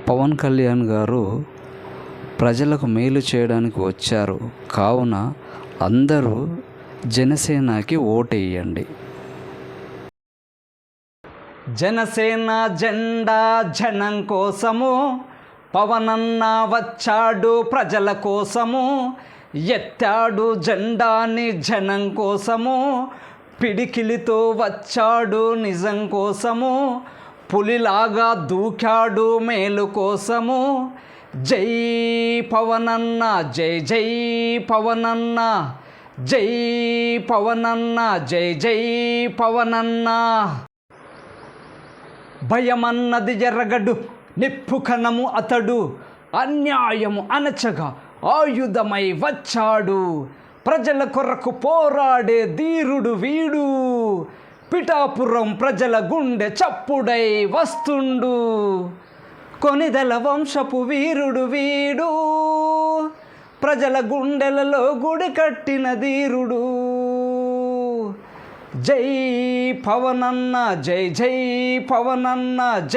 పవన్ కళ్యాణ్ గారు ప్రజలకు మేలు చేయడానికి వచ్చారు. కావున అందరూ జనసేనకి ఓటేయండి. జనసేన జెండా జనం కోసము, పవనన్న వచ్చాడు ప్రజల కోసము, ఎత్తాడు జెండాని జనం కోసము, పిడికిలితో వచ్చాడు నిజం కోసము, పులిలాగా దూకాడు మేలు కోసము. జై పవనన్న, జై జై పవనన్న, జై పవనన్న, జై జై పవనన్న. భయమన్నది ఎర్రగడ్డు, నిప్పు కణము అతడు, అన్యాయము అణచగా ఆయుధమై వచ్చాడు, ప్రజల కొరకు పోరాడే ధీరుడు వీడు, పిఠాపురం ప్రజల గుండె చప్పుడై వస్తుండు, కొనిదెల వంశపు వీరుడు వీడు, ప్రజల గుండెలలో గుడి కట్టిన ధీరుడు. జై పవనన్న, జై జై పవనన్న, జై